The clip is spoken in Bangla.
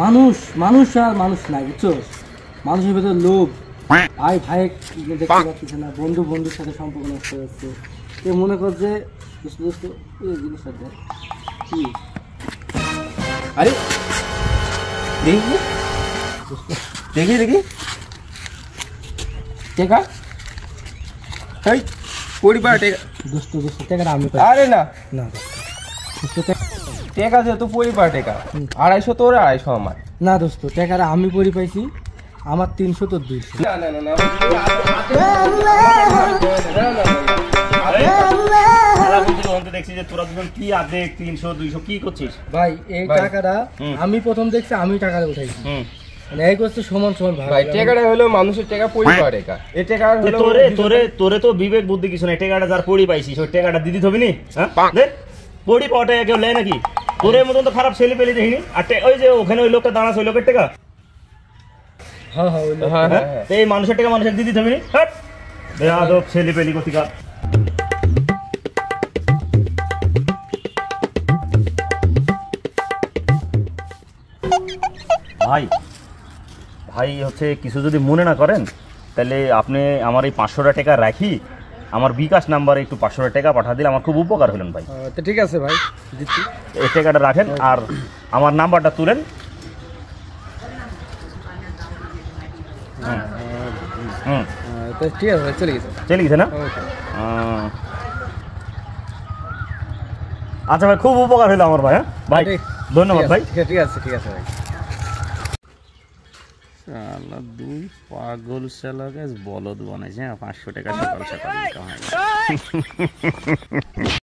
মানুষ মানুষ আর মানুষ নাই বুঝছো, মানুষের ভেতর লোভ। ভাই ভাই দেখতে পাচ্ছিস না, বন্ধু বন্ধুর সাথে সম্পর্ক নষ্ট হচ্ছে। এ মনে কর যে দোস্ত দোস্ত এই জিনিসটা দেখ কি, আরে দেখি দেখি দেখি টেকা, এই পরিবার টেকা দোস্ত দোস্ত টাকাটা আমি পাই। আরে না না দোস্ত টেকা যেহেতু পরিবার টেকা 250 তোর 250 আমার। না দোস্ত টাকাটা আমি পরি পাইছি, আমার 300 তোর 200। না না না না দেখছি যে তোরা দুজন কি আর্ধেক 300 200 কি করছিস ভাই এই টাকাটা আমি প্রথম দেখছি, আমি টাকাটা উঠাইছি, মানে এই করছে সমান সমান ভাগ। ভাই টেকাটা হলো মানুষের টাকা, পরিবার টাকা। এই টাকা হলো তোরে তোরে তোরে তো বিবেক বুদ্ধি কিছু নাই, টাকাটা যার পড়ি পাইছিস ওই টাকাটা দিদি হবি নি? হ্যাঁ দে পড়ি পাওয়াটা কেউ লেয় নাকি? তোরের মতন তো খারাপ ছেলে পেলে দেখিনি। আর ওই যে ওখানে ওই লোকটা দাঁড়াচ্ছে ওই লোকের টাকা, হ্যাঁ হ্যাঁ ওই লোক। হ্যাঁ হ্যাঁ এই মানুষের টাকা মানুষের দিদি হবি নি? হ্যাঁ বেয়াদব ছেলে পেলি কোথিকা। ভাই ভাই হচ্ছে কিছু যদি মনে না করেন তাহলে আপনি আমার এই 500 টাকা রাখি, আমার বিকাশ নাম্বারে একটু 500 টাকা পাঠা দিলে আমার খুব উপকার হলেন ভাই। তো ঠিক আছে ভাই, দিচ্ছি। এই টাকাটা রাখেন আর আমার নাম্বারটা তুলেন। তো ঠিক আছে ভাই, চলে গেছে। চলে গেছে না? আচ্ছা ভাই, খুব উপকার হলো আমার ভাই। হ্যাঁ ভাই ধন্যবাদ ভাই। ঠিক আছে ঠিক আছে ভাই। শালা দুই পাগল শালাকে বলদ বানাইছে, 500 টাকা সকাল সকাল